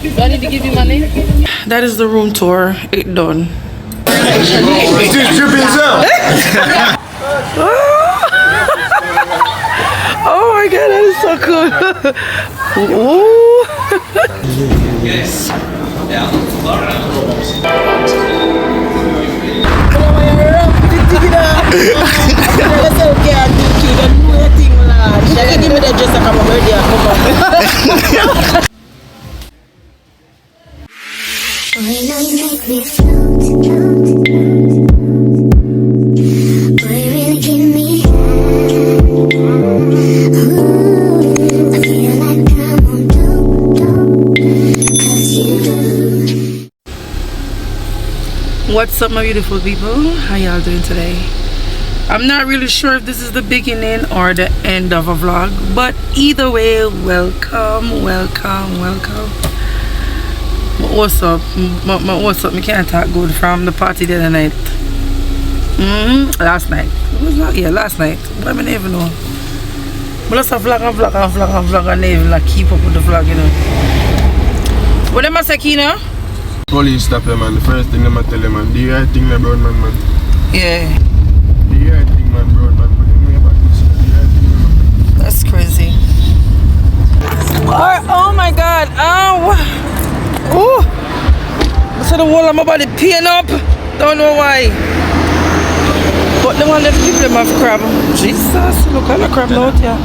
Do I need to give you money? That is the room tour. It done. Oh my god, that is so cool. Ooh. What's up, my beautiful people? How y'all doing today? I'm not really sure if this is the beginning or the end of a vlog, but either way, welcome. What's up? What's up? I can't talk good from the party the other night. Last night. Yeah, last night. But I don't even know. But let's vlog and even like keep up with the vlog, you know. What am I saying, Kina? Police stop him, man. The first thing I'm tell him, man, do you right thing, my brown man? Yeah. Do you right thing, man, brown man? But anyway, about this, do you right thing, man? That's crazy. Oh my god. Oh. So the wall of my body peeing up. Don't know why. But the one that people them have crab. Jesus, look at the crab out here.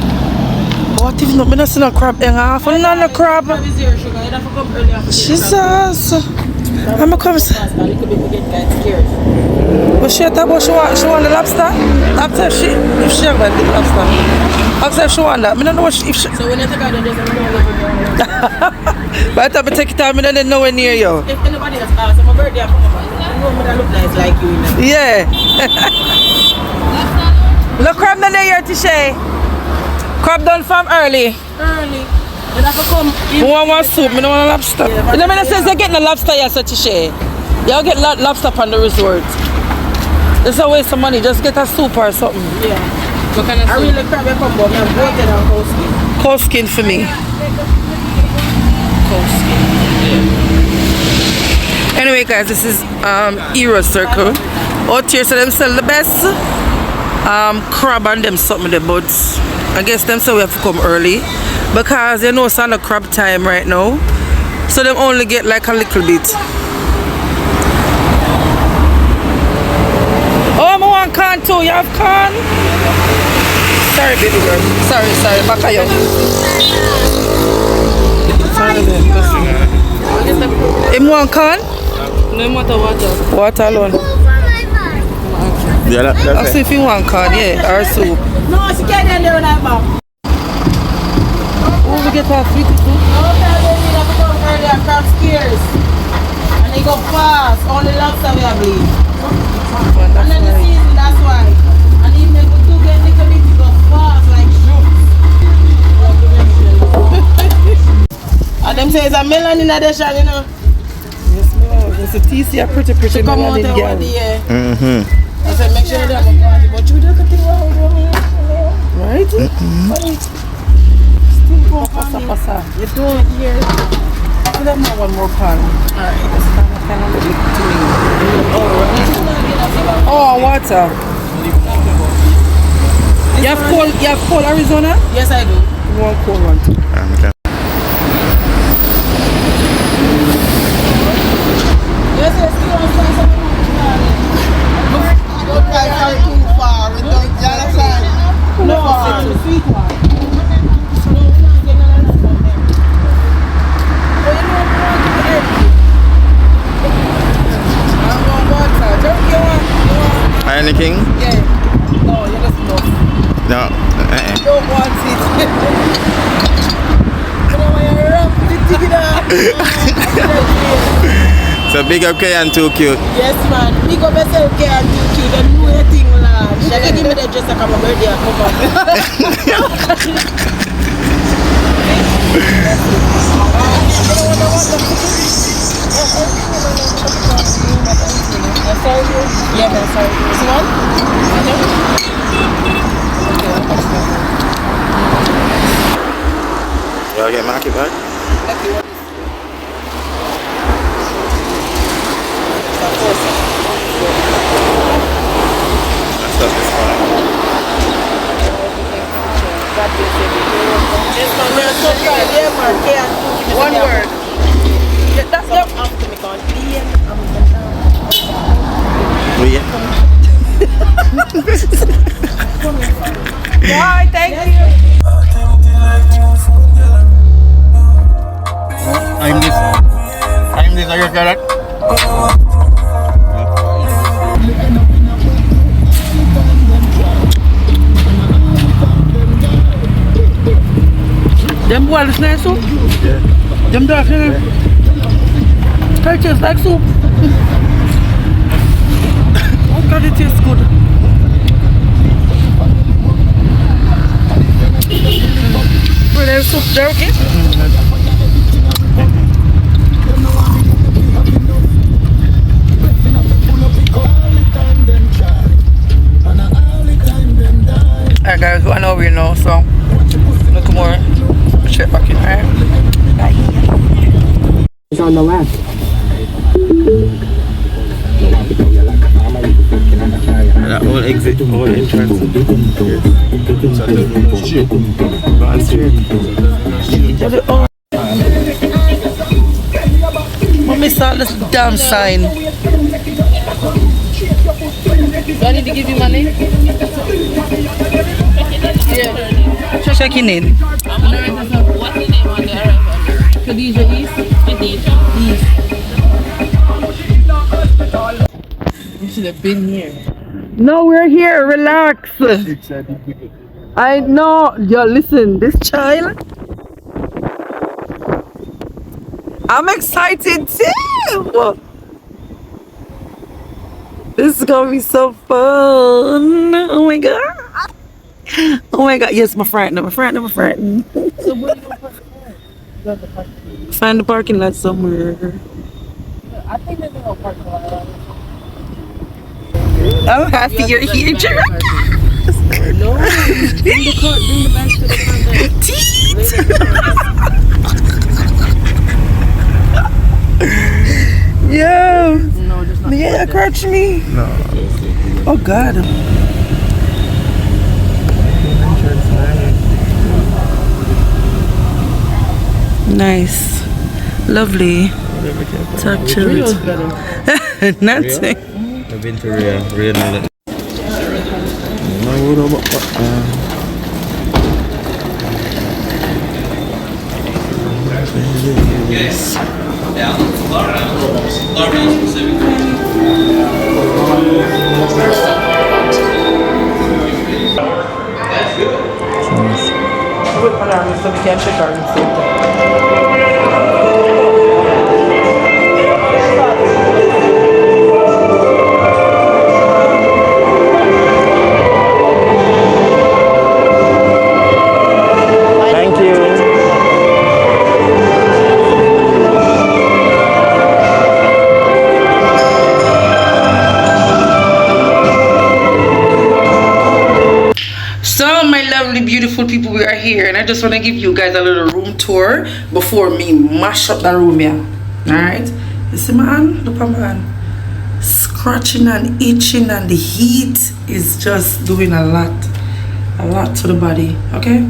What if not? I don't see no crab in half. I don't know crab. Jesus. I'm a come. But she thought about she want the lobster. After if she have the lobster. After if she want that. I don't know if she. So when you take out the by the time I take it out, I don't know near you. If anybody else asks, I'm a birthday, I know me that look nice like you. Yeah. Look, crab done here, Tisha. Crab done from early. You have to come. I want soup, I don't want a lobster. Yeah, you know what I say? You're getting a lobster here, so Tisha. You'll get lobster on the resort. It's a waste of money. Just get a soup or something. Yeah. What kind of soup? I really crab you come, but I'm goated on cold skin. Cold skin for me. Anyway guys, this is Era Circle. Out here, so them sell the best crab and them something the buds. I guess them say we have to come early because you know it's on the crab time right now, so them only get like a little bit. Oh, I want corn too. You have corn? Sorry baby girl. Sorry, back at you. Him want corn? No, water. Water alone. Yeah, that's I'll see if you want corn, yeah, or soup. No, she can't get there that back. Oh, we get our sweet soup. No, baby, have to come early and crab scarce. And they go fast. Only lobster we have leave. And then the season, that's why. And even if we do get little bit, we go fast like shrimp. And them say it's a melon in addition, you know. Yes, ma'am. It's a TC, a pretty come out there over the year. I said, make sure they have a party, but you don't think about it. Right? Still go pasa. You don't hear. Put them on one more pan. Alright, it's kind of little to me. Oh, water. You have cold Arizona? Yes, I do. You want cold one too? Yes, yes, still on some. Don't try too far. No, it's the sweet one. Anything? Yeah. No, you just know. No. You don't want it. So big up K and too cute. Yes man, big up yourself K and too cute. And do your thing, lad. She can give me the dress like I'm a birthday and come back. Yeah, man, sorry. This one? Y'all get market back? Yes, man. We're so proud. Yeah, man. Yeah. One word. Yeah, that's yep. After me call. Bye, thank you. I'm this. Are you correct? Them boil is nice soup? Yeah. Them Dolphin? Yeah. It tastes like soup. Oh God, it tastes good. Where there's soup there, okay? Alright guys, we're over here now, so look more. Check back in, alright? Bye. It's on the left. That whole exit, whole entrance. Mommy saw this damn sign. Do I need to give you money? Yeah. Checking in. What's the name on the arrival? Khadija East? Khadija East. You should have been here. No, we're here. Relax. I know. Yo, listen, this child. I'm excited too. This is gonna be so fun. Oh my god. Oh my god. Yes, my friend. So where do you park the car? Find the parking lot somewhere. I think there's no parking lot. I'm happy you're here, Jamaica. No. Bring the back to the front. Yo. No, just not. Yeah, catch me. No. Oh God. Nice. Lovely. Talk to it. Nothing. I've been to Rio. So we can check our Thank you. So my lovely beautiful people, we are here and I just want to give you guys a little room tour before me mash up the room here. Alright, you see my hand? Look at my hand, scratching and itching, and the heat is just doing a lot to the body. Okay,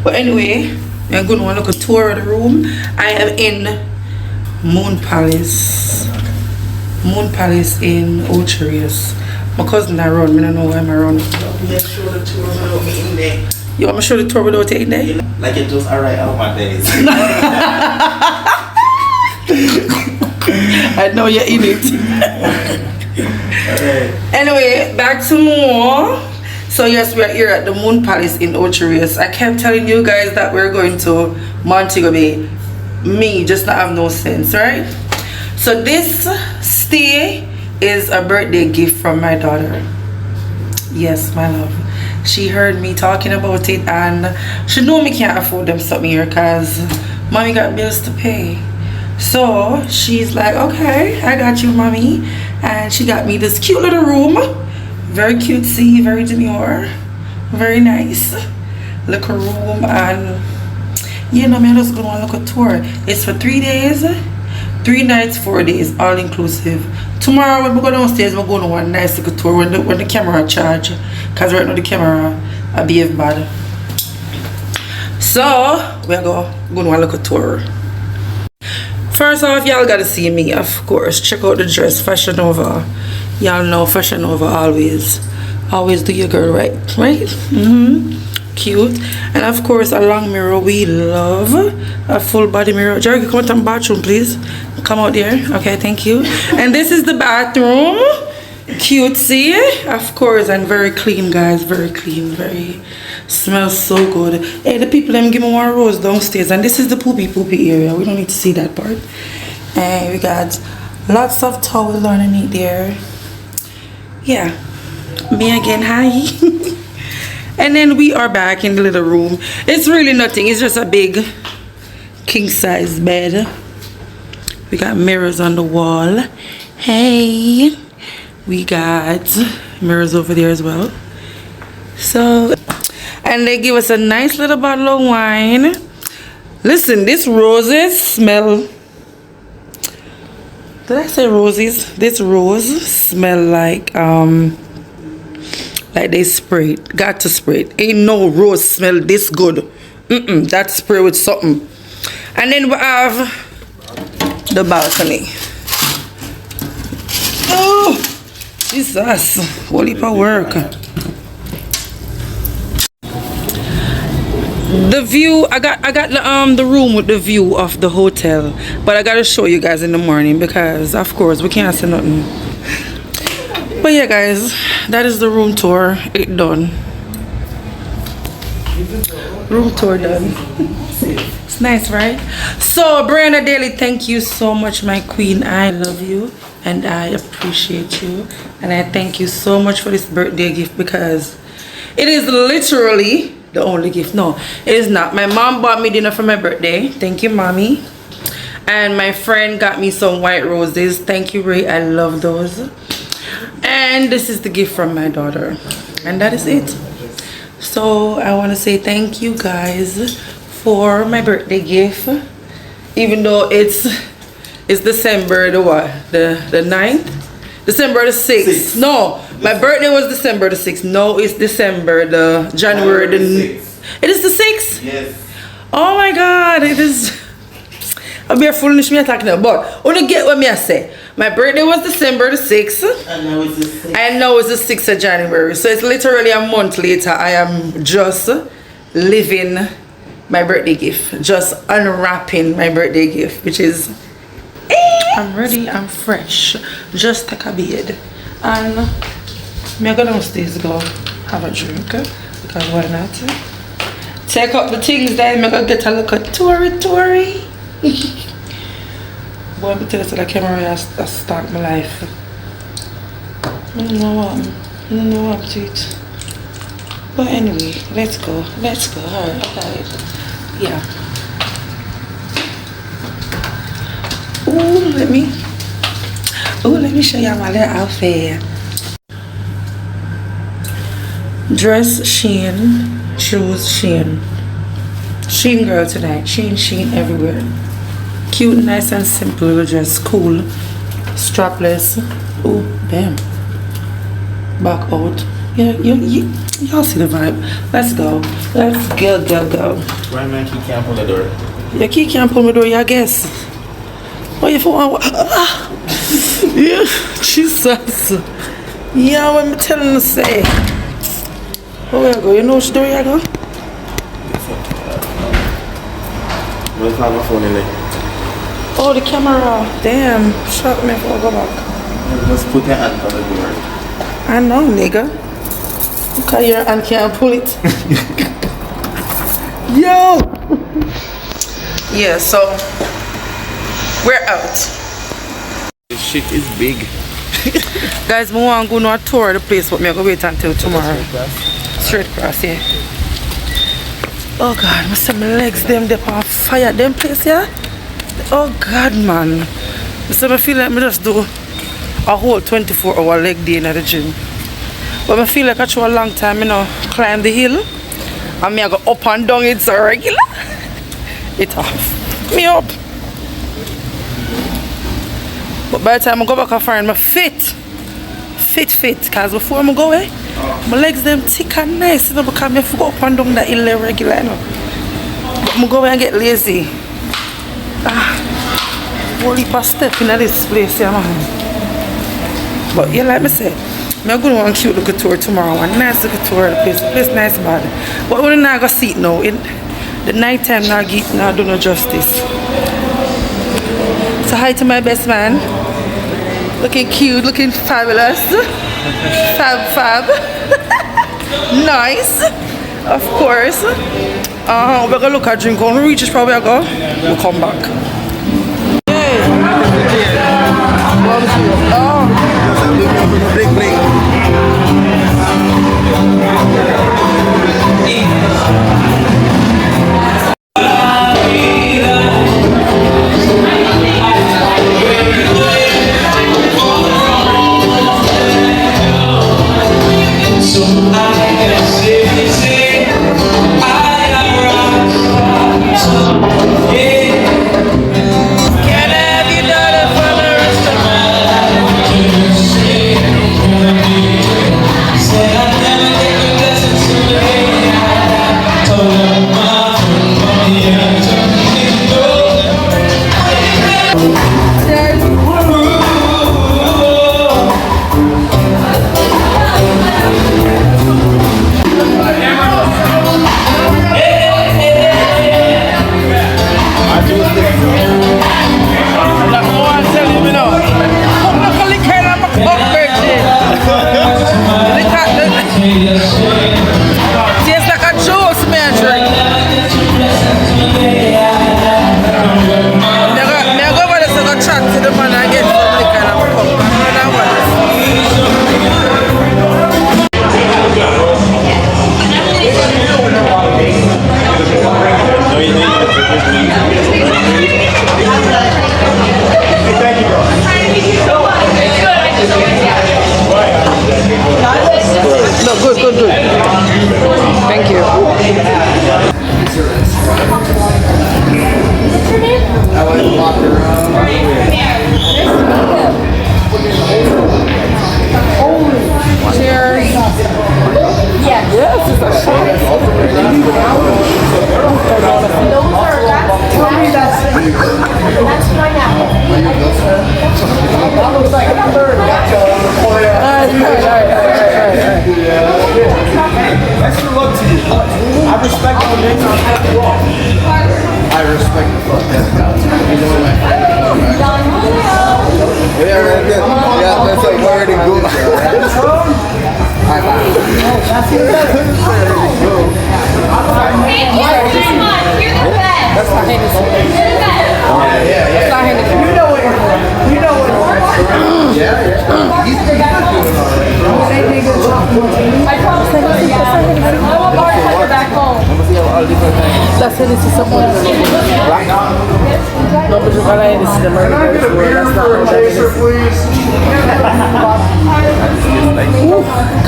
but anyway, I'm going to look a tour of the room. I am in Moon Palace in Ocherius. My cousin I run, I don't know why I'm around. Yeah, show the tour without me in there. You want me to show the tour without you in there? Like it just alright out my days. I know you're in it. Anyway, back to more. So yes, we're here at the Moon Palace in Ocherius. I kept telling you guys that we're going to Montego Bay. Me just not have no sense, right? So this stay is a birthday gift from my daughter. Yes, my love. She heard me talking about it and she know me can't afford them something here because mommy got bills to pay. So she's like, okay, I got you, mommy. And she got me this cute little room. Very cutesy, very demure, very nice little room. And you know, me just gonna look a tour. It's for 3 days, 3 nights, 4 days, all inclusive. Tomorrow when we go downstairs, we're going to one nice little tour when the camera charge, because right now the camera behave bad. So we're going to look at tour. First off, y'all gotta see me, of course. Check out the dress, Fashion Nova. Y'all know Fashion Nova always do your girl right? Cute. And of course, a long mirror. We love a full body mirror. Jerry, come out to the bathroom, please. Come out there. Okay, thank you. And this is the bathroom. Cutesy, of course, and very clean, guys. Very clean. Smells so good. Hey, the people them give me one rose downstairs, and this is the poopy area. We don't need to see that part. And we got lots of towels underneath there. Yeah, me again. Hi. And then we are back in the little room. It's really nothing. It's just a big king size bed. We got mirrors on the wall. Hey. We got mirrors over there as well. So, and they give us a nice little bottle of wine. Listen, this roses smell. Did I say roses? This rose smell like they sprayed. Got to spray it. Ain't no rose smell this good. That spray with something. And then we have the balcony. Oh! Jesus, holy for work. The view, I got the room with the view of the hotel, but I gotta show you guys in the morning because of course we can't see nothing. But yeah, guys, that is the room tour. It done. Room tour done. It's nice, right? So Brianna Daly, thank you so much, my queen. I love you and I appreciate you, and I thank you so much for this birthday gift because it is literally the only gift. No, it is not. My mom bought me dinner for my birthday. Thank you, mommy. And my friend got me some white roses. Thank you, Ray. I love those. And this is the gift from my daughter, and that is it. So I want to say thank you guys for my birthday gift, even though it's December the what? The 9th? December the 6th. No, my birthday was December the 6th. No, it's December the January the 6th. It is the 6th? Yes. Oh my God, it is. I'll be a foolish me talking about. But when you get what me I say, my birthday was December the 6th. And now it's the 6th. And now it's the 6th of January. So it's literally a month later. I am just living my birthday gift. Just unwrapping my birthday gift, which is I'm ready, I'm fresh. Just take a bed. And me go downstairs go have a drink. Because why not? Take up the things then me go get a look at Tory. Boy, I'm tell you the camera has start my life. I don't know what to it. But anyway, let's go. Alright. Yeah. Let me show y'all my little outfit. Dress Shein, shoes Shein. Shein girl tonight. Shein everywhere. Cute, nice and simple little dress. Cool. Strapless. Oh, damn. Back out. Yeah, y'all see the vibe. Let's go. Go. Why my key can't pull the door? Your key can't pull my door, I guess. What you for? Yeah, Jesus. Yeah, what I'm telling you to say. Where you go? You know which door you go? Where's my phone in there? Oh, the camera. Damn. Shock me before I go back. Just put your hand on the door. I know, nigga. Okay, your hand can't pull it. Yo! Yeah, so we're out. This shit is big. Guys, I want to go on a tour of the place, but I'm going to wait until tomorrow. Straight cross, yeah. Oh God, I see my legs, them on fire, them place, yeah? Oh God, man. So I feel like I just do a whole 24-hour leg day in the gym. But I feel like I try a long time, climb the hill. And I go up and down, it's a regular. It off. Me up. But by the time I go back, I find my fit. Because before I go, my legs them thick and nice, because I go up and down that hill regular, I'm go and get lazy. Holy step in this place, yeah, man. But yeah, like I said, I'm going to want a cute little tour tomorrow. A nice little tour of the place. The place nice bad. But we're not going to see it now. The night time not do no justice. So hi to my best man. Looking cute, looking fabulous. Fab. Nice. Of course. We're going to look at drink. When we reach, probably I go. We'll come back. Hey. Bling bling.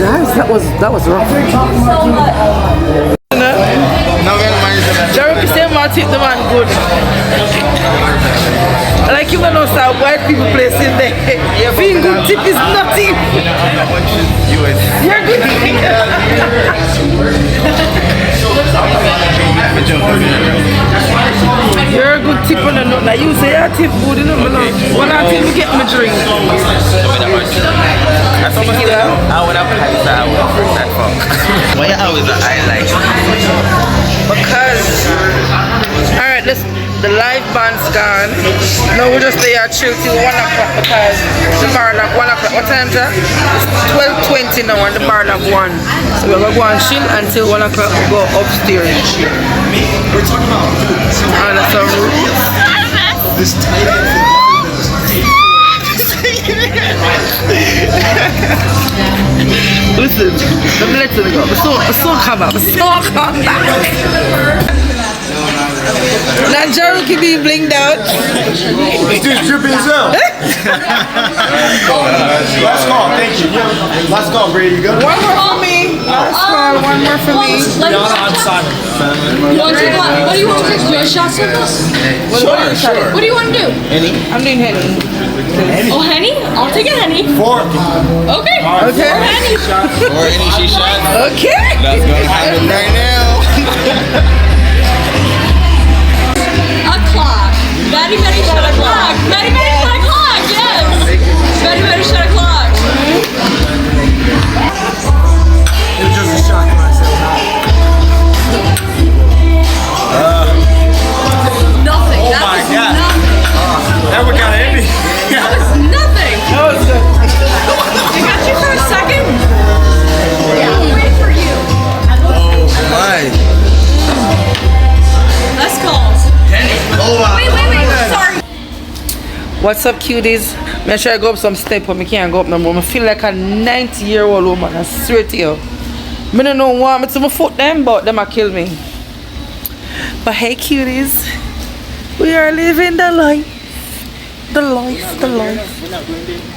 Guys, that was rough. Jeremy say my tip the man good. Like you gonna start white people placing there. Being good tip is nothing. You're good. You're a good tip on the note. Like you say I tip good, you know. When I tip me get my drink. That's almost I would have had that fuck. Why you always a highlight? Because alright, the live band's gone. No, we'll just stay here chill till 1 o'clock because the bar lock 1 o'clock. What time is that? It's 12:20 now and the bar lock 1. So we're gonna go and chill until 1 o'clock we go upstairs. And that's our room. Listen, let me let it go. So come up. Now Jerry can be blinged out. It's just dripping himself. Let's go, thank you. Let's go, Brady. You got one more for me. One more for me. What do you want to drink? Your shots with us? Sure. What do you want to do? Henny? I'm doing Henny. Oh, Henny? I'll take a Henny. 4. Okay. Okay. 4 Henny. 4 Henny she shot. Okay. That's gonna happen right now. What's up, cuties? Me try to go up some step, but I can't go up no more. I feel like a 90-year-old woman. I swear to you. I don't know why I'm to my foot them, but them a kill me. But hey, cuties, we are living the life. The life.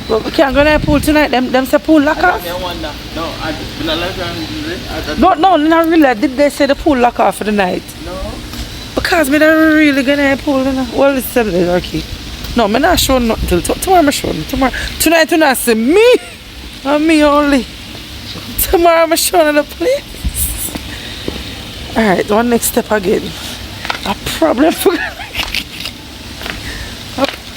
But we can't go to the pool tonight. Them say pool lock off. No, not really. Did they say the pool lock off for the night? No. Because me don't really go to the pool. Well, it's 7 days, okay. No, I'm not showing nothing till tomorrow. I'm showing tonight. You not see me and me only. Tomorrow I'm showing the place. All right, one next step again. A problem for. Is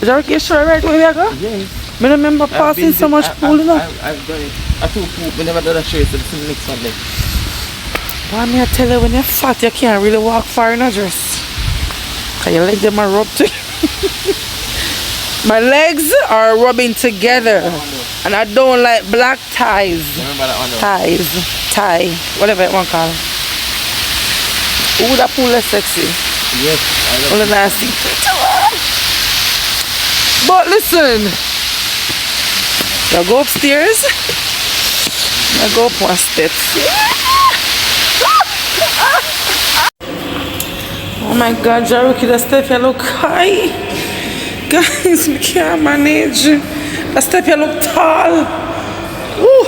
that okay? Sure, right where we go? Yes. I remember passing so much pool, you know. I've done it. I took pool. I never done a show, so this is the next one. Why me I tell you when you're fat, you can't really walk far in a dress. Cause your legs them are rubbed together. My legs are rubbing together, and I don't like black ties. Remember that one? Tie, whatever you want to call it. Ooh, that pool is sexy. Yes, I love it. Nasty. But listen, I go upstairs. I go up one step. Oh my God, Jaruki, the step you look high. Guys, we can't manage. The step you look tall. Ooh.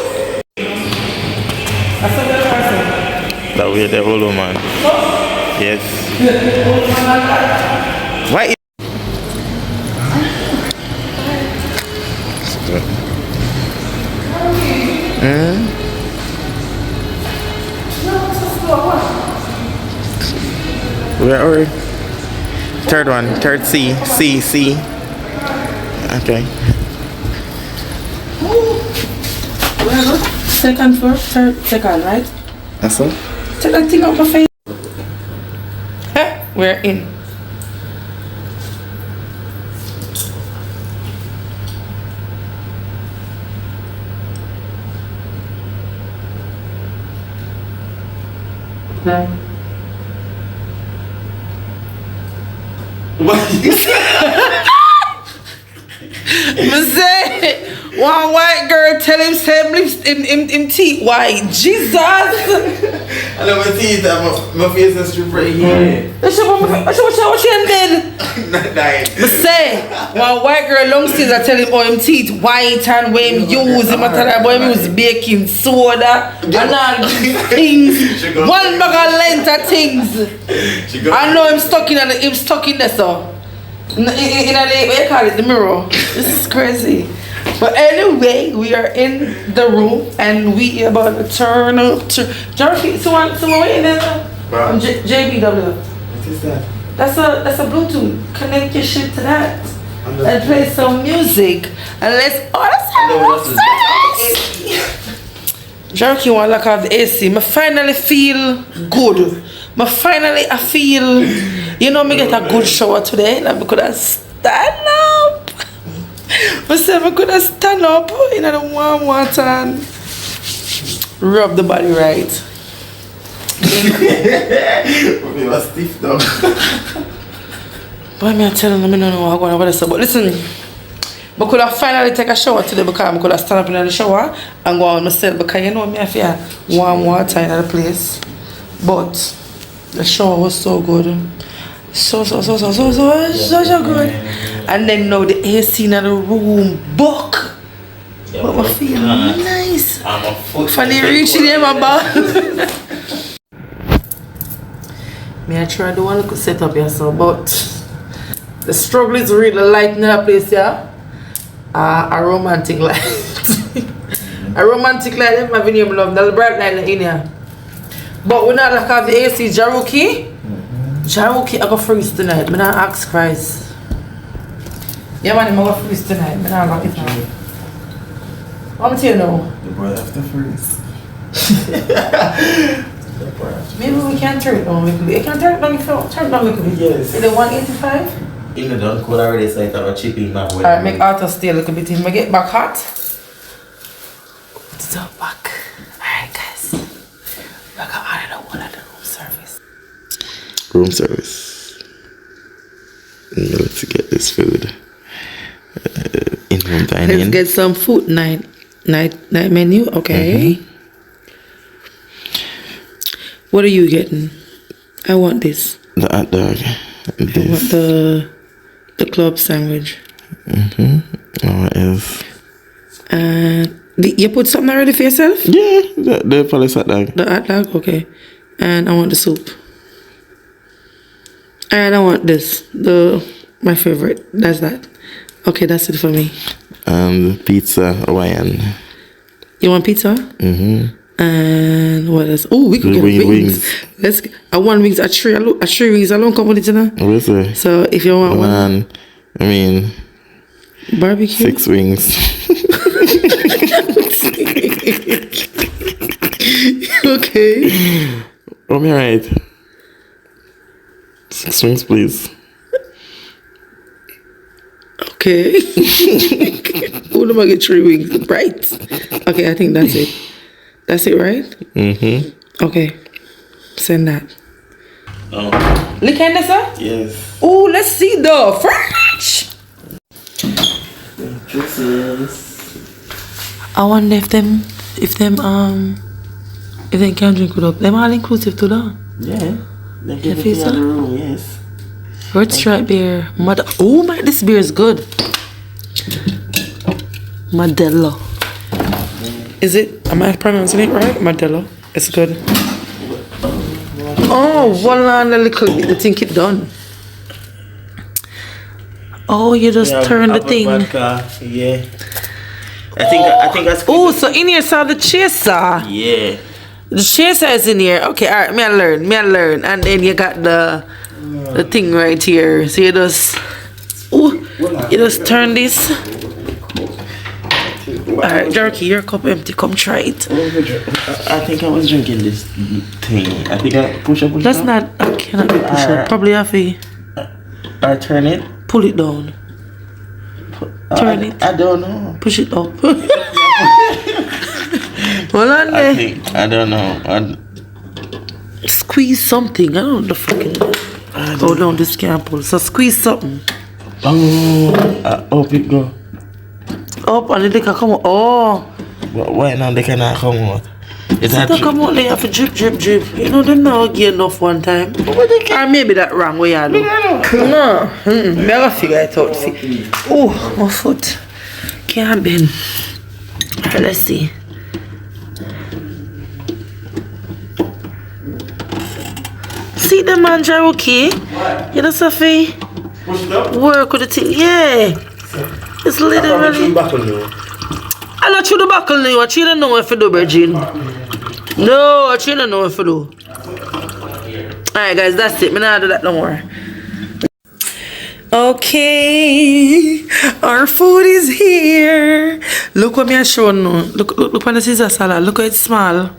that way the old woman. Yes. Why? Where are we? Third one, third C. Okay. Second floor, second, right? That's all? Take that thing out my face. We're in. What you say? One white girl tell him same lips in teeth white. Jesus! I know my teeth, my face is straight right here. What you did? Not dying. I say, one white girl long sleeves I tell him oh him teeth white and when him use him I tell him boy him use baking soda and all these things. One bag of length of things. I know him stuck in there so. In the what you call it, the mirror. This is crazy. But anyway, we are in the room and we about to turn up to someone waiting there. JBW. What is that? That's a Bluetooth. Connect your shit to that. And play some music. And let's order some Jerky want to lock off the AC. I finally feel good. I feel, you know, me get a good shower today. And I could have stand up. I said I could have stand up in the warm water and rub the body right. We were stiff though. Boy, me telling them I don't know what I'm going to say. But listen, I could have finally take a shower today because I could have stand up in the shower and go on myself because you know me I feel warm water in the place. But the shower was so good. So good. And then now the AC in the room buck. But I feel nice. I'm a foot. Funny reaching in my back. Me I try to do one little setup here so but the struggle is really light in that place here. A romantic light. A romantic light in my video love. The bright light in here. But we not like have the AC Jaruki. Jaruki I go freeze tonight. I not ask Christ. Yeah man, I go freeze tonight. I not lock it down. What am I now? The boy after freeze. Maybe we can turn it down a little bit. You can turn it down a little bit. Yes. Is it 185? You know don't cool already so I have a chip in my way. Alright, make auto stay a little bit. If I get back hot. It's all back. Alright guys. We're gonna order the one at the room service. Room service. Let's get this food. Let's get some food night menu. Okay. What are you getting? I want this. The hot dog. I want the club sandwich. What else? You put something already for yourself? Yeah, the police hot dog. The hot dog, okay. And I want the soup. And I want this. My favorite. That's that. Okay, that's it for me. Pizza Hawaiian. You want pizza? And what else? Oh, we could get wings. I want wings at 3 wings alone come with it, you know? Obviously. So if you want one, I mean, barbecue. 6 wings. Okay. Oh, me right. 6 wings, please. Okay. Who am I get 3 wings? Right. Okay, I think that's it. That's it, right? Okay. Send that. Oh. Look at this, sir? Yes. Oh, let's see the French. I wonder if them can drink it up. Them all inclusive to that. Yeah. They give it to the room, yes. Red stripe beer. Oh my, this beer is good. Modelo. Is it? Am I pronouncing it right? Modelo. It's good. Oh, voila, the thing keep done. Oh, you just turn the thing. Vodka. Yeah. I think that's good. Oh, so in here saw the chaser. Yeah. The chaser is in here. Okay, alright, me I learn. And then you got the thing right here. So you just turn this. Alright, Jerky, your cup empty. Come try it. I think I was drinking this thing. I think I push up. That's not. I cannot be push up. Probably have to. I turn it. Pull it down. Turn it. I don't know. Push it up. Hold on there. I don't know. Squeeze something. I don't know the fucking. Oh no, this can't pull. So squeeze something. Oh, up it go. Up and then they can come out. Oh. Why now they cannot come out? It's not come out, they have to drip. You know, they not get enough one time. Or maybe that wrong way I do. No. Never figure it out. Oh, my foot. Can't bend. Alright, let's see. See the man drive okay? You know, Sophie? Work with the thing. Yeah. It's literally. I not through the buckle now. I don't know if you do, Virgin. No, I don't know if you do. Alright, guys, that's it. I'm not do that no more. Okay, our food is here. Look what me I show now. Look on the Caesar salad. Look how it's small.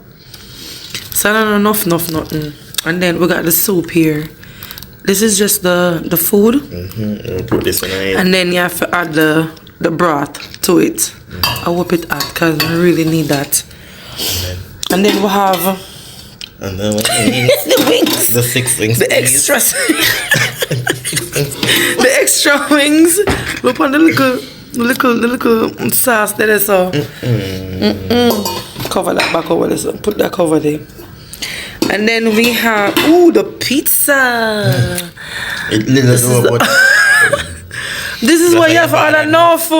Salad enough, nothing. And then we got the soup here. This is just the food. We'll put this in it. And then you have to add the broth to it. I hope it add because I really need that. And then we have and then the wings. The 6 wings. The extras. The extra wings. Look on the little sauce that is so. Cover that back over there. Put that cover there. And then we have the pizza. This is why you have to order enough.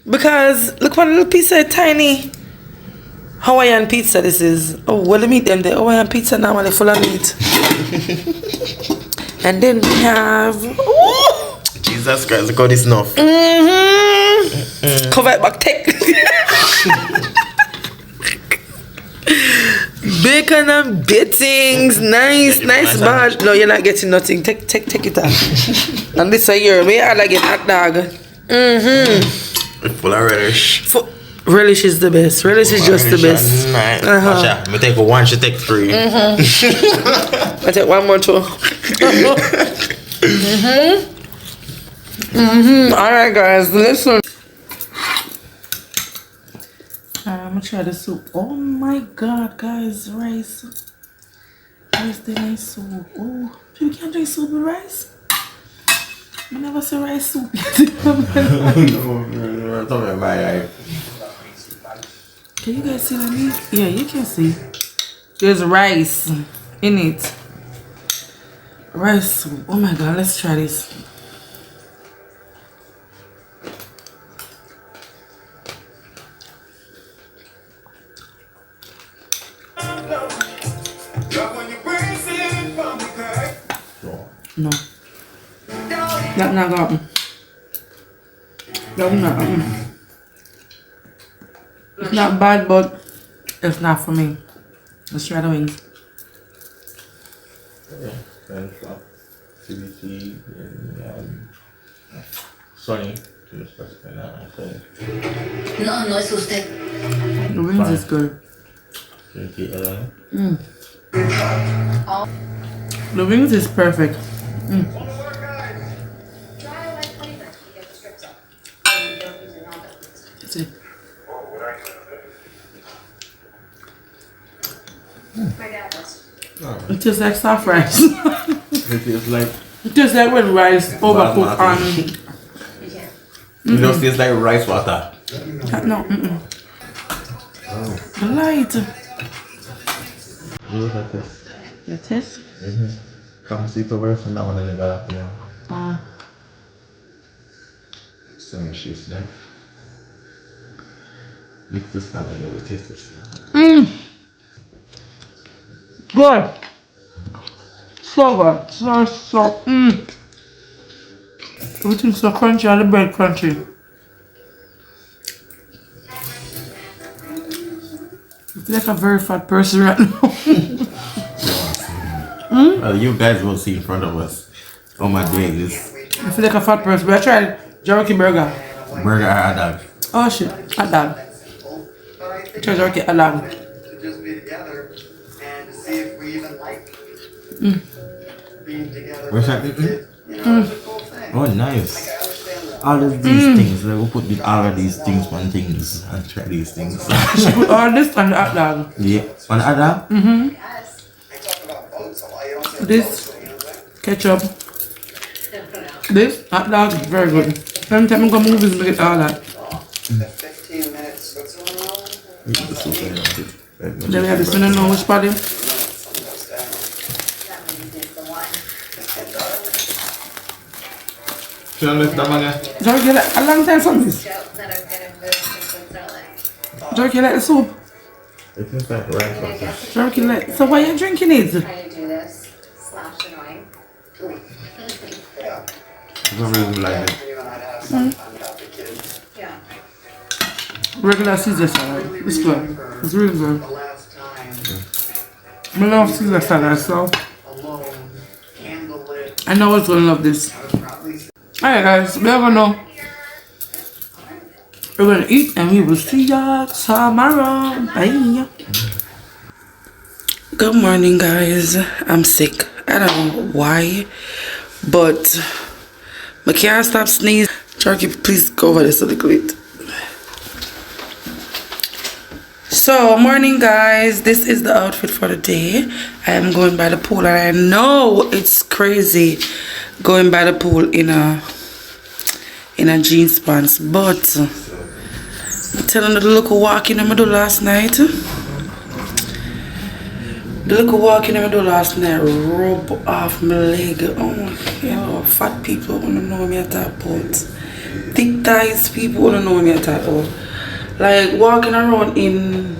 Because look what little pizza is tiny. Hawaiian pizza this is. Oh, well the meat them there. Hawaiian pizza normally full of meat. And then we have Jesus Christ, God is enough. Cover it back take. Bacon and bittings. Nice bad. No, you're not getting nothing. Take it out. And this is your way I like it hot dog. Full of relish. Relish is the best. Relish is just the best. Nice. Watch out. I take 1, she take 3. I take 1 more too. Alright guys, listen. I'm gonna try the soup. Oh my god, guys, rice. Rice, the nice soup. Oh, you can't drink soup with rice? I never see rice soup. Can you guys see that? Yeah, you can see. There's rice in it. Rice soup. Oh my god, let's try this. No. That's not good. That's not. It's not bad, but it's not for me. Let's try the wings. CBT and Sony. No, no es usted. The wings is good. The wings is perfect. See. It tastes like soft rice. It tastes like when rice overcooked on. It just tastes like rice water. No, light. Look at this. The taste? Come see the verse and that one in the back. Some shit there. Mix this salad and we'll taste this. Good. So good. So. Everything's so crunchy and the bread crunchy. I feel like a very fat person right now. Well, you guys will see in front of us. Oh my days. I feel like a fat person. But I tried jerky burger. Burger or hot dog? Oh shit, hot dog. I tried jerky hot dog. To just be together and to see if we even like being together. Where's that? You know, it's a cool thing. Oh, nice. I understand that. All of these things, like we'll put all of these things on things and try these things. She put all this on the hot dog. Yeah, on hot dog? They talk about boats a lot. You don't say This boats, you know what I'm saying? ketchup. This hot dog is very good. Every time I go movies, I get all that. The 15 minutes Switzerland roll. Then we have this one, I don't know which party. Should I lift that man? Jerky like a long time from this. Jerky like the soup. It tastes like rice water. Jerky like. So why are you drinking it? Trying to do this slash annoying. I don't really like it. You and I'd have some fun without the kids. Yeah. Regular Caesar salad. It's good. It's really good. The last time I love Caesar salad, so alone, candlelit, I know I was gonna love this. I was probably Alright guys, we're gonna eat and we will see ya tomorrow. Bye. Good morning guys. I'm sick. I don't know why, but I can't stop sneezing. Jerky, please go over this a little bit. So morning guys, this is the outfit for the day. I am going by the pool and I know it's crazy going by the pool in a jeans pants, but I'm telling you, the little walking I do last night. The little walking I do last night rub off my leg. Oh my god, fat people wanna know me at that point. Thick thighs people wanna know me at that point. Like walking around in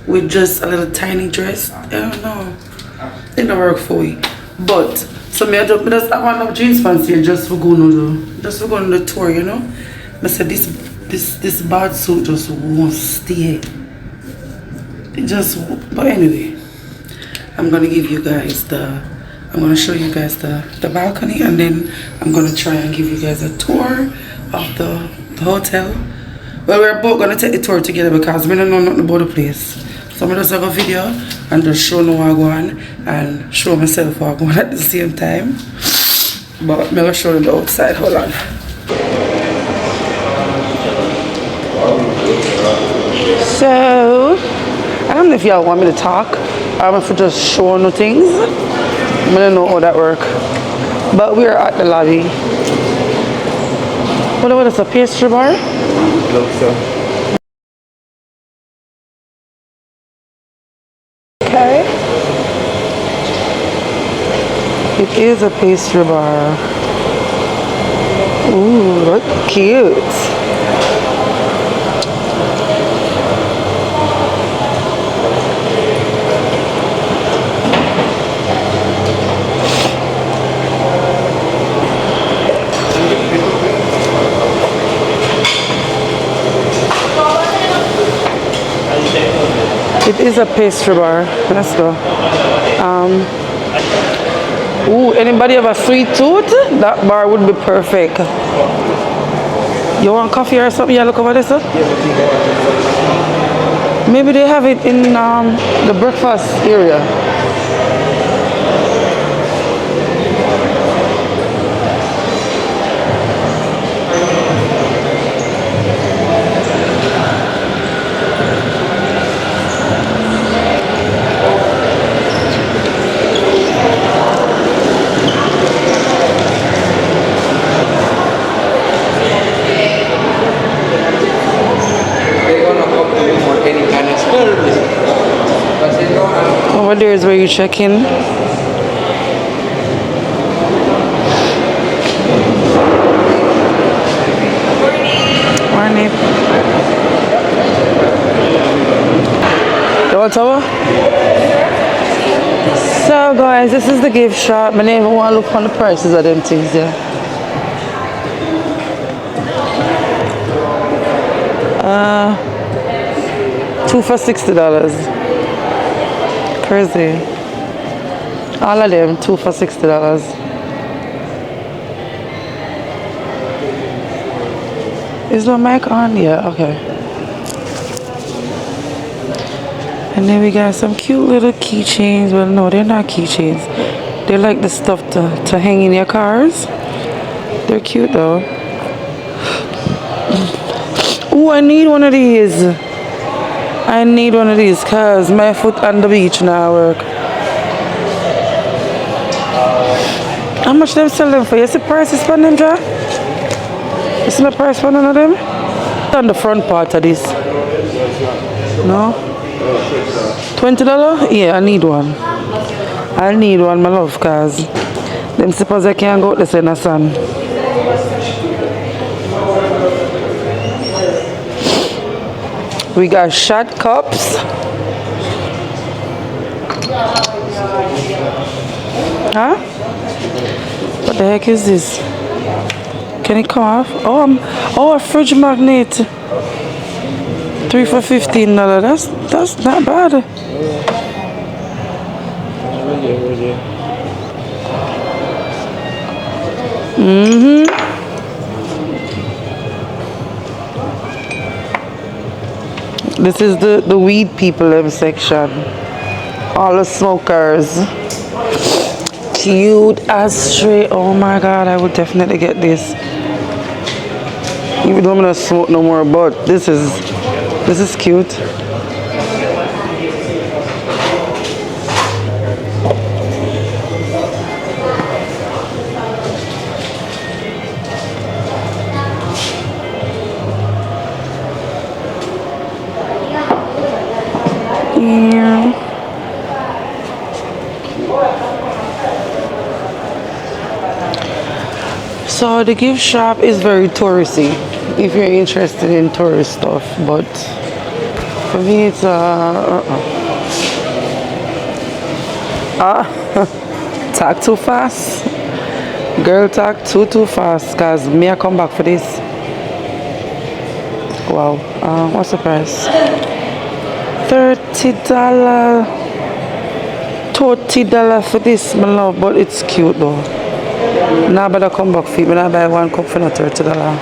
with just a little tiny dress. I don't know. It don't work for me. But so me just that one of jeans pants here just for going on the tour, you know. I said this bad suit just won't stay. It just, but anyway, I'm gonna show you guys the balcony, and then I'm gonna try and give you guys a tour of the hotel. Well, we're both gonna take the tour together because we don't know nothing about the place. So I'm just have a video and just show no what I go on and show myself what I go on at the same time. But I'm gonna show you the outside. Hold on. So I don't know if y'all want me to talk or if I just show no things. I don't know how that works. But we're at the lobby. What is a pastry bar? Looks so. Okay. It is a pastry bar. Ooh, look cute. It is a pastry bar. Let's go. Ooh, anybody have a sweet tooth? That bar would be perfect. You want coffee or something? Yeah, look over this. Maybe they have it in the breakfast area. Over there is where you check in. Morning. You want tower? So guys, this is the gift shop. I never want to look on the prices of them things there. Two for $60. Crazy. All of them, two for $60. Is the mic on? Yeah, okay. And then we got some cute little keychains. Well, no, they're not keychains. They're like the stuff to hang in your cars. They're cute though. Oh, I need one of these. I need one of these because my foot on the beach now work. How much them sell them for? You see prices for them, Jack? You see the price for none of them? On the front part of this. No? $20? Yeah, I need one. I need one, my love, because them suppose I can't go out this in the sun. We got shot cups. Huh? What the heck is this? Can it come off? Oh, a fridge magnet. 3 for $15. That's not bad. This is the weed people section. All the smokers. Cute ashtray. Oh my god, I would definitely get this. Even though I'm not smoke no more, but this is cute. Yeah. So the gift shop is very touristy if you're interested in tourist stuff, but for me it's talk too fast. Girl, talk too fast, cause me I come back for this. Wow. What's the price? $30. $30 for this, my love, but it's cute though. Now better come back for it. When I buy one cup for $30.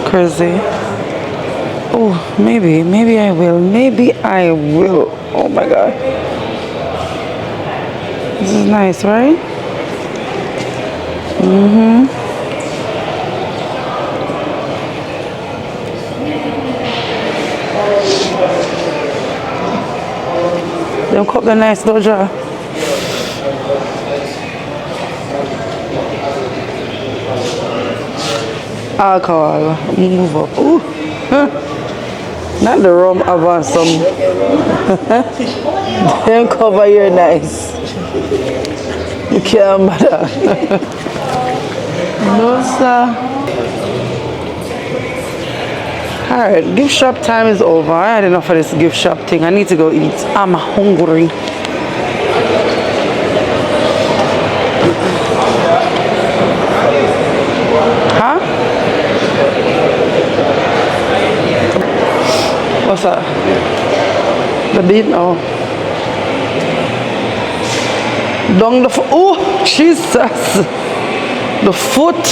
Crazy. Oh, maybe I will. Maybe I will. Oh my god. This is nice, right? Them cup the nice though, Ja. alcohol. Move up. Ooh. Huh. Not the rum, I want some. Them cover here nice. You can't matter. No, sir. Alright, gift shop time is over. I had enough of this gift shop thing. I need to go eat. I'm hungry. Huh? What's that? The beat? Oh. Down the foot. Oh, Jesus. The foot.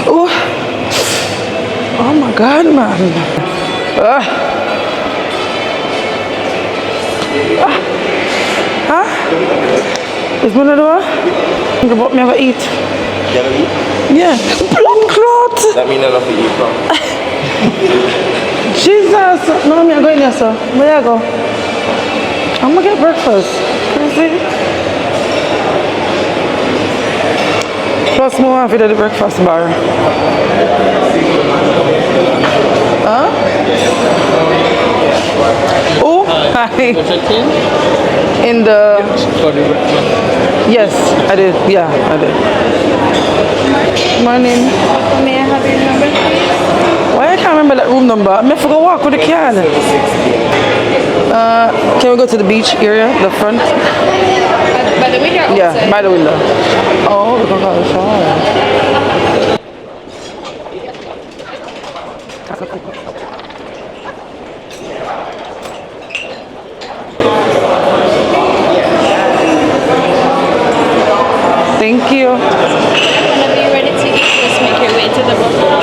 Oh. Oh my God, man. Huh? Is one of the one? What me ever eat? You ever eat? Yeah. Blood clot. That means enough to eat from. Jesus. No, me I go in there, sir. Where I go? I'm gonna get breakfast. Can you see? Plus more after the breakfast bar. Huh? Oh, hi. In the... Yes, I did. Yeah, I did. Morning. May I have your number, please? Why I can't remember that room number? I forgot to walk with the can. Can we go to the beach area, the front? By the window or Yeah, outside? by the window. Oh, we're going to go outside. Thank you. Whenever you're ready to eat, just make your way to the buffet.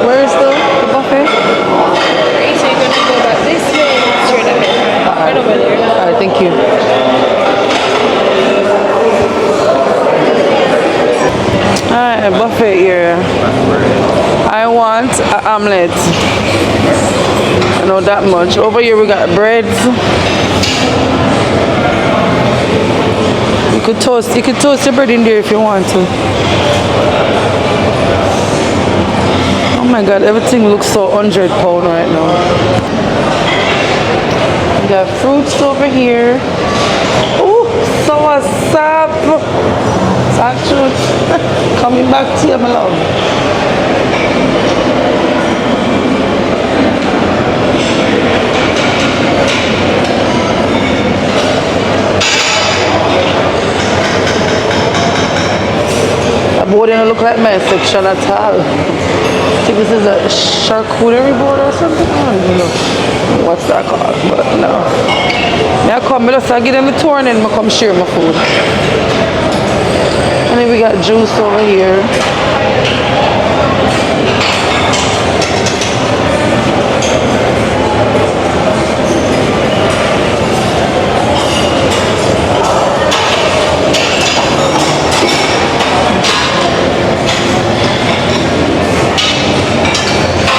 Where is the buffet? Right, so you're gonna go back this way and straight ahead. Right over there. Alright, thank you. Alright, buffet area. I want an omelette. I know that much. Over here we got breads. You could toast the bread in there if you want to. Oh my God, everything looks so £100 right now. We got fruits over here. Oh, sour sap. Actually, coming back to you, my love. That board didn't look like my section at all. I think this is a charcuterie board or something. I don't even know what's that called, but no. I come, I give them a tour and then I come share my food. And then we got juice over here.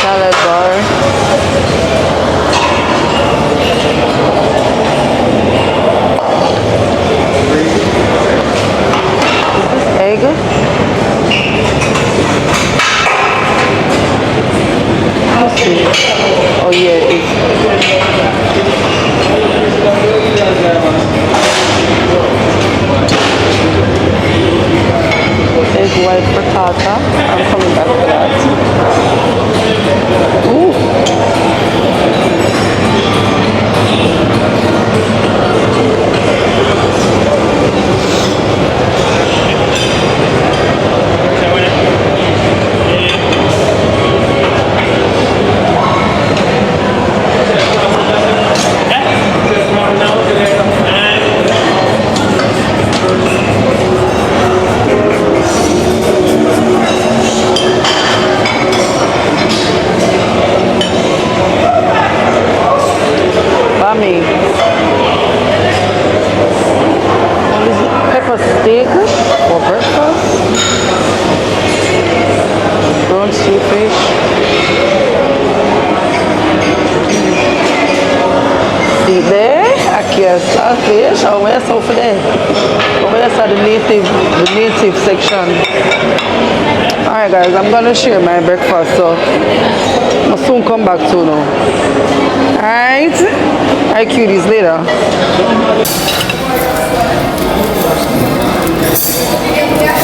Salad bar. Egg. Let's see. Oh yeah, it's egg white frittata. I'm coming back for that. Ooh. Bami. What is it? Pepper steak for breakfast. Brown sea fish. See there? Aquí está fish. Oh, where's over there? Oh, where's the native section? Alright. Alright guys, I'm gonna share my breakfast, so I'll soon come back to now. Alright? I'll cuties later.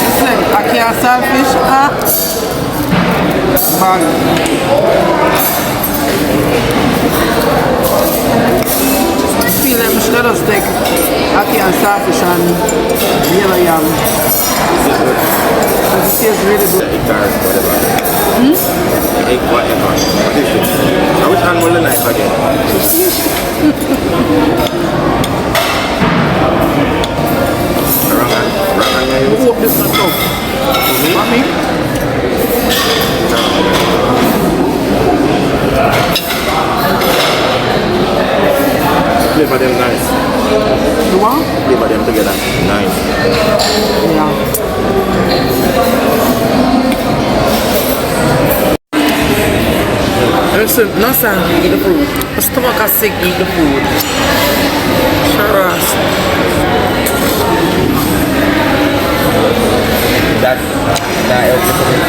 Listen, I can't saltfish, bag. I feel like we should just take ackee and saltfish and yellow yam. It tastes really good. Egg whatever. What is this? I wish I would knife again. Who hope this not tough? For me? Flavor them nice. You want? Flavor them together. Nice. Yeah. Listen, no sir, eat the food. My stomach is sick, eat the food. Sure. That helps it.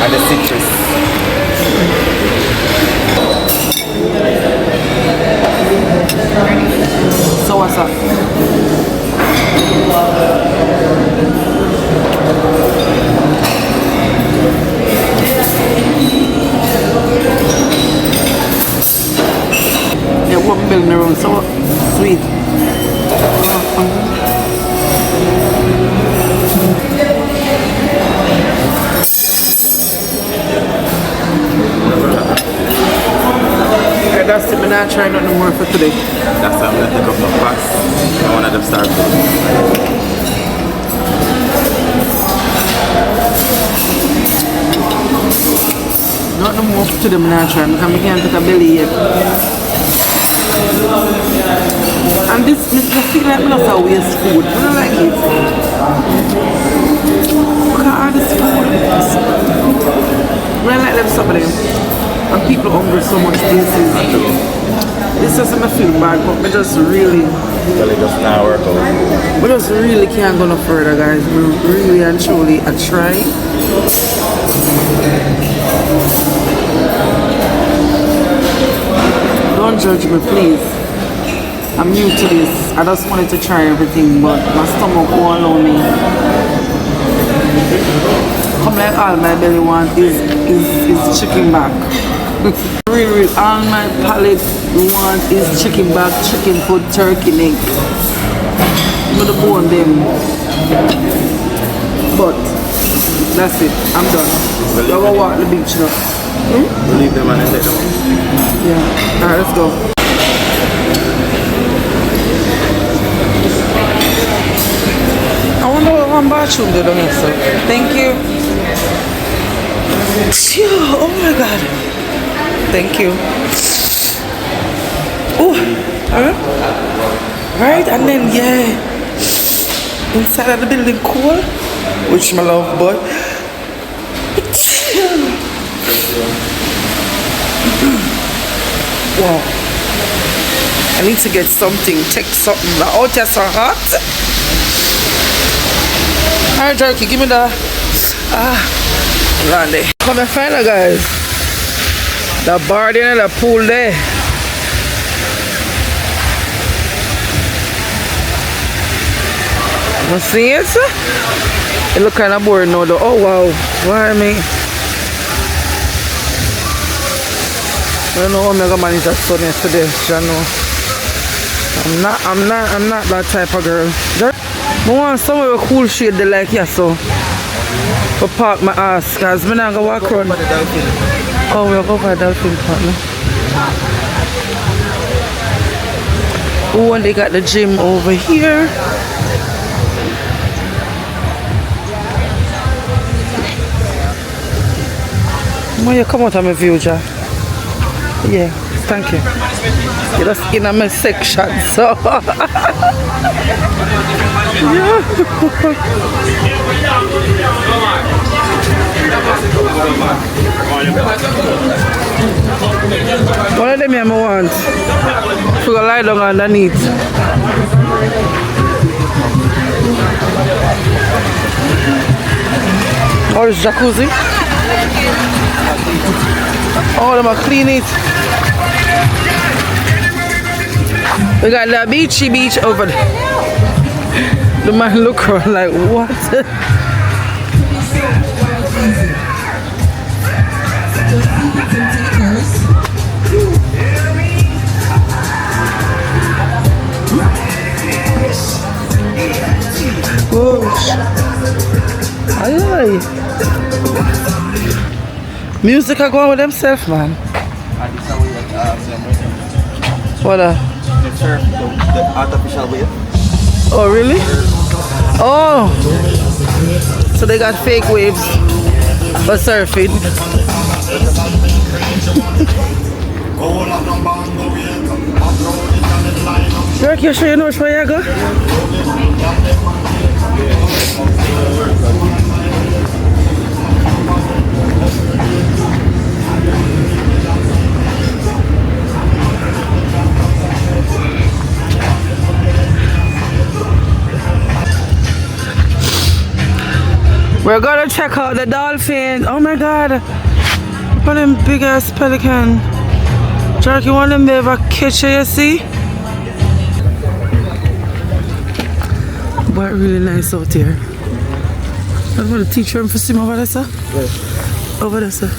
And the citrus. So what's up? Yeah, what building around so sweet. That's it, I'm not trying nothing more for today. That's why I'm going to take up the fast. I want them to start with. Nothing more for today, I'm not trying because I can't take a belly yet. And this, I feel like I'm not waste food. I don't like it. Look at all this food. I like them some of them. And people hungry so much this doesn't make me feel bad, but I just really Well, it just not work out. we just really can't go no further, guys. We really and truly are trying. Don't judge me, please. I'm new to this. I just wanted to try everything, but my stomach won't allow me. Come like all my belly want is chicken back. Really, all my palate want is chicken back, chicken foot, turkey neck. I'm gonna bone them. But that's it. I'm done. We'll go walk the beach now. We'll leave them and then let them. Yeah. Alright, let's go. I wonder what one bathroom they don't have, so. Thank you. Oh my god. Thank you. Oh, right, and then yeah, inside of the building cool, which my love, but wow, I need to get something, take something out here so hot. Alright, jerky, give me the Randy. Come and find her, guys. The bar there, the pool there. You see it? It look kind of boring now though. Oh wow, why me? I don't know how I'm gonna manage that sun yesterday, you know. I'm not that type of girl. I want somewhere with cool shade they like yeah, so I park my ass cause I'm not gonna walk around. Oh, we'll go for a Dolphin partner. Oh, and they got the gym over here. When you come out of my view, Ja? Yeah, thank you. You're just in my section, so. Yeah. One of them I want. We gonna lie down underneath. Oh, this jacuzzi. Oh, them are clean it. We got the beachy beach over there. The man look around like, what? Aye. Music are going with themselves, man. What The artificial wave. Oh, really? Oh. So they got fake waves for surfing. Rick, you sure you know which way you go? We're gonna check out the dolphin. Oh my god. Look at them big ass pelican. Jack, you want them to ever catch you, you see? But really nice out here. I'm gonna teach them for swim over there, sir? Yes. Over there, sir.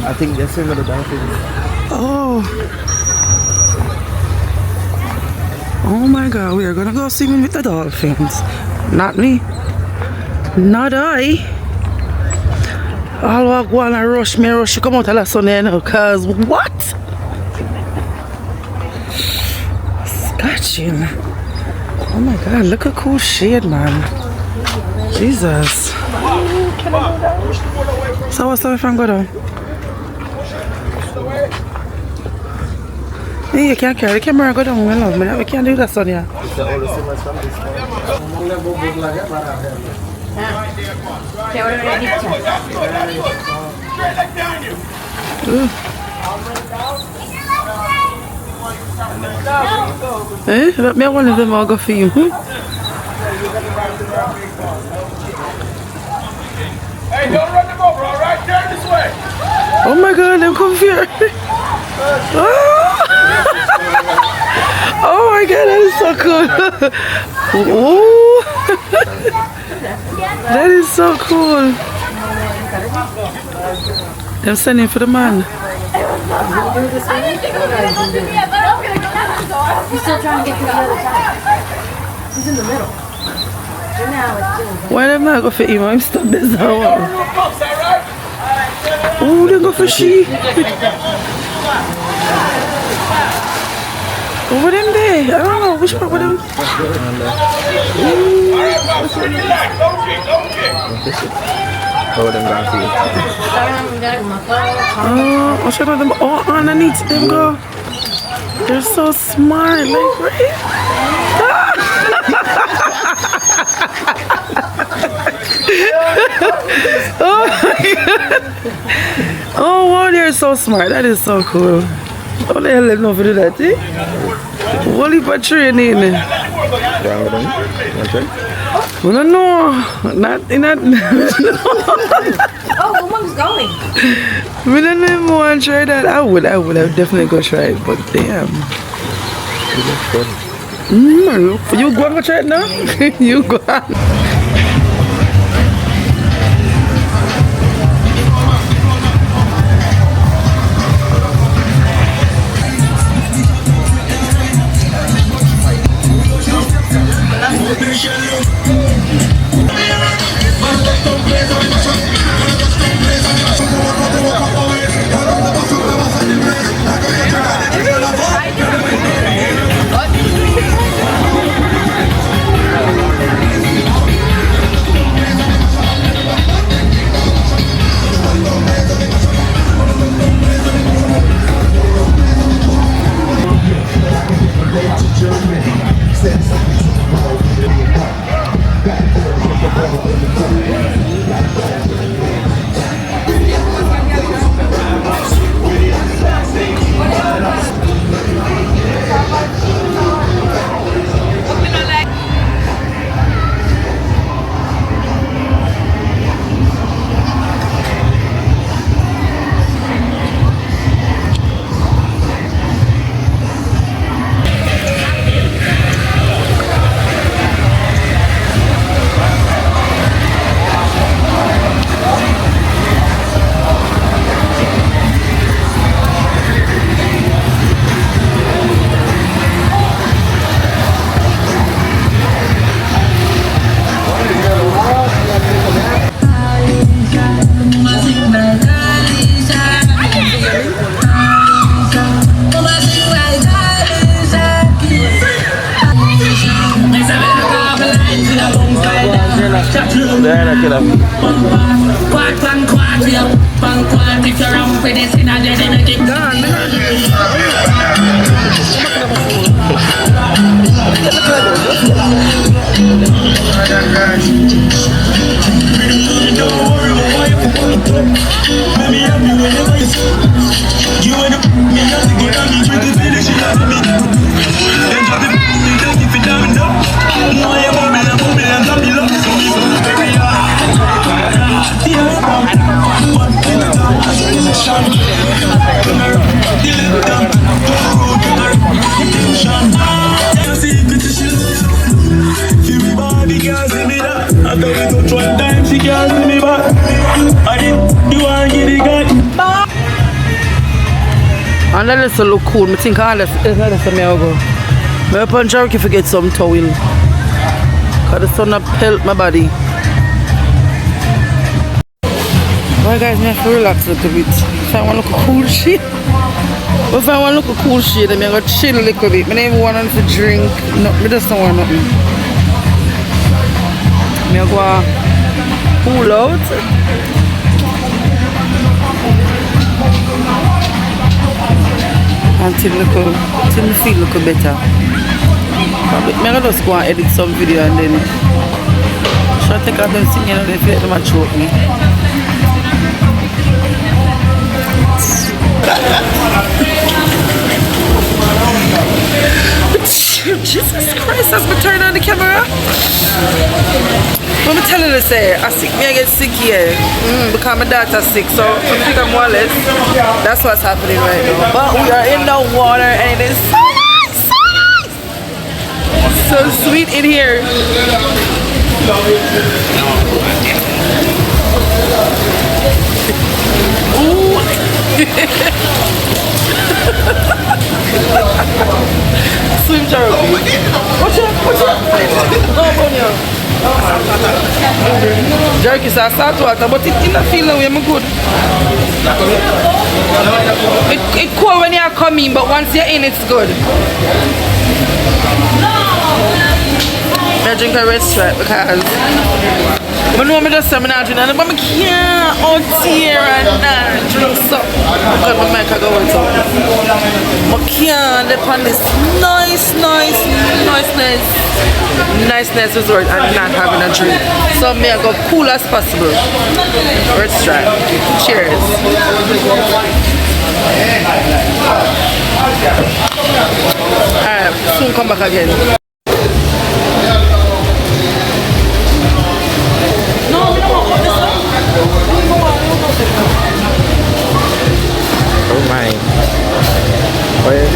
I think they're swimming with the dolphins. Oh. Oh my god, we are gonna go swimming with the dolphins. Not me. Not I. I'll walk one and rush me, rush you come out of the sun there now, cause what? Scotching. Oh my god, look at cool shade, man. Jesus. So what's up if I'm going down? Hey, you can't carry the camera and go down, my love. We can't do that, Sonia. Eh? Let me one of them all go for you. Hey, don't run them over, all right? Turn this way. Oh my god, them come here. Oh my god, that is so cool. Ooh. That is so cool. I'm sending for the man. He's still trying to get to the other side. He's in the middle. Why them not go for him? I'm stuck this hour. Oh, they go for she. Over them there. I don't know which part of them. Over them down here. Oh, I should have them all underneath them go. They're so smart, like right? Oh my god. Oh wow, they're so smart. That is so cool. How the hell they know to do that, eh? Wally for training. Wrong with them? Want to try? I don't know. Not in that. Oh, the one's going. I don't even want to try that. I would have definitely go try it, but damn. You go and try it now? You go on. looking at me. And that is look cool. I think all that's me I'll go. I up on jerky if I get some towel. Cause the sun up pelt my body. Alright guys, I have to relax a little bit. If I want to look a cool shit. If I want to look a cool shit, then I'm going to chill a little bit. I don't even want to drink. No, I just don't want nothing. I'm going to cool out. Until I feel a little better. I'm just go and edit some video and then try to take out them singing and then feel them and choke me. Jesus Christ, as I turn on the camera. Let me tell you to say, I get sick here because my daughter's sick, so I think I'm more or less. That's what's happening right now. But we are in the water and it is so nice, so nice. So sweet in here. Ooh. Swim jerky. Watch out. Go on here. Jerky is a salt water, but it in a feeling way I'm good. It's cool when you're coming, but once you're in, it's good. I drink a red stripe because I know I'm just saying I'm not drinking, but I can't out here and drink something because my mic can go with something. I can't depend on this niceness resort and not having a drink. So I go cool as possible. Red stripe. Cheers. Alright, soon come back again. Oh my. Oh yeah.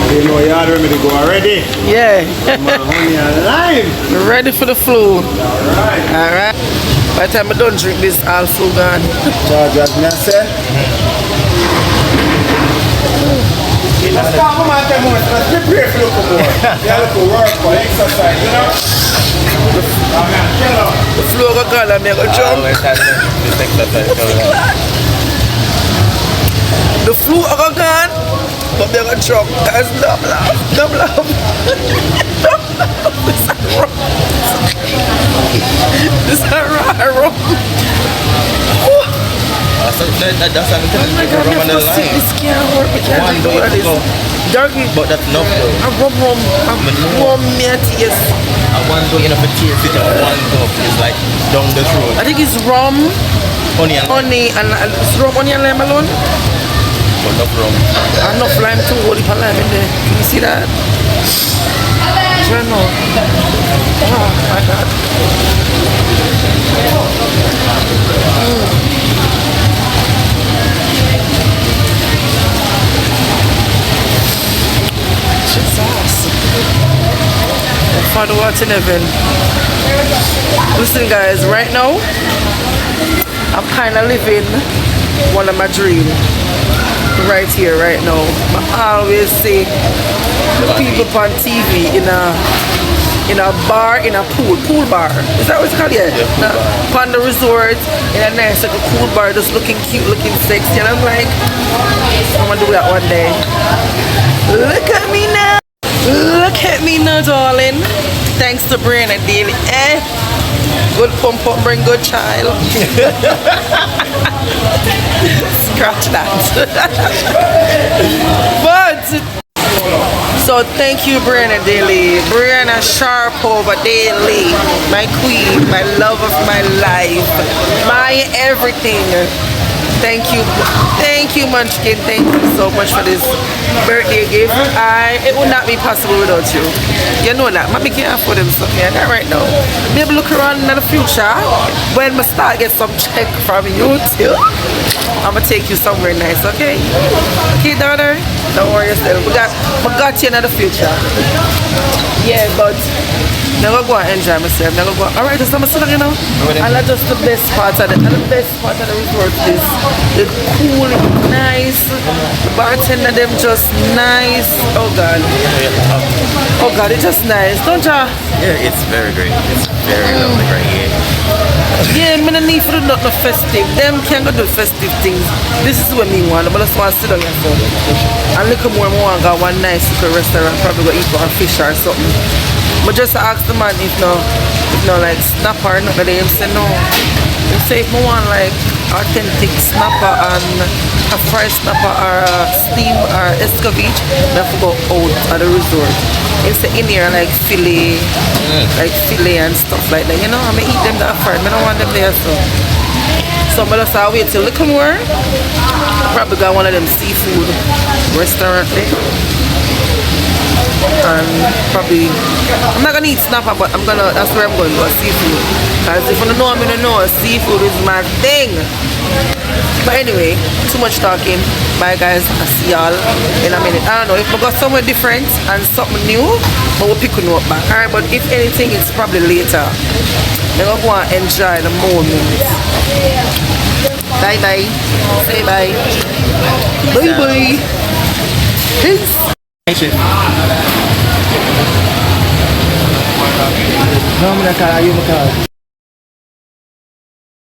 You know you are ready to go already? Yeah. Honey alive. Ready for the flu. Alright. By the time I don't drink this, all flu gone. Charge as me say. Let's come on, let's prepare for the more. You have to work for exercise, you know? The flu go gone and me go jump. The flu go gone, but me go jump. That's double up. This is wrong. That's how we can rub on the line. This can't work. We can't One do way to this. go. Dirty. But that's enough though. I rum me at yes. I want to go in a taste it and one go. It's like down the throat. I think it's rum, Honey and and it's rum, onion, lime alone. but not rum. Enough lime too. Holy lime in there. Can you see that? Journal. Oh my God. Jesus. Father what's in heaven. Listen guys, right now I'm kind of living one of my dreams right here, right now. I always see people on TV in a bar, in a pool bar. Is that what it's called? Yeah. On the resort, in a nice like a pool bar, just looking cute, looking sexy, and I'm like, I'm gonna do that one day. Look at me now. Look at me now, darling. Thanks to Brianna Daly. Good pump bring good child. Scratch that. But so thank you, Brianna Daly. Brianna Sharpova Daly, my queen, my love of my life, my everything. Thank you, Munchkin. Thank you so much for this birthday gift. It would not be possible without you. You know that. Mommy can't afford them stuff like that right now. Maybe look around in the future when I start get some check from you too. I'm gonna take you somewhere nice, okay? Okay, daughter. Don't worry yourself. I got you in the future. Yeah, but I'm gonna go and enjoy myself. I'm gonna go. All right, just I'm sitting, you know. And that's just the best part of the resort is the cool, nice. The bartender them just nice. Oh God. Oh God, it's just nice, don't ya? Yeah, it's very great. It's very lovely right here. Yeah, I don't need for do nothing festive. Them can't go do festive things. This is what me want. But I just want to sit down here so. And look more and go one nice little restaurant, probably go eat for a fish or something. But just ask the man if no like snapper or nothing, they say no. They say if I want like authentic snapper and a fried snapper or a steam or escovitch, I have to go out at the resort. They say in here like filet and stuff like that. You know, I eat them that fried. I don't want them there so I just wait till little more. Probably got one of them seafood restaurant there. And probably I'm not gonna eat snapper, but that's where I'm going to go, seafood. Because if you don't know, I don't know, seafood is my thing. But anyway, too much talking. Bye guys, I'll see y'all in a minute. I don't know if we got somewhere different and something new, but we'll pick it up back. Alright, but if anything, it's probably later. I'm gonna go and enjoy the moment. Bye bye. Say bye. Bye bye. Peace. No, I'm not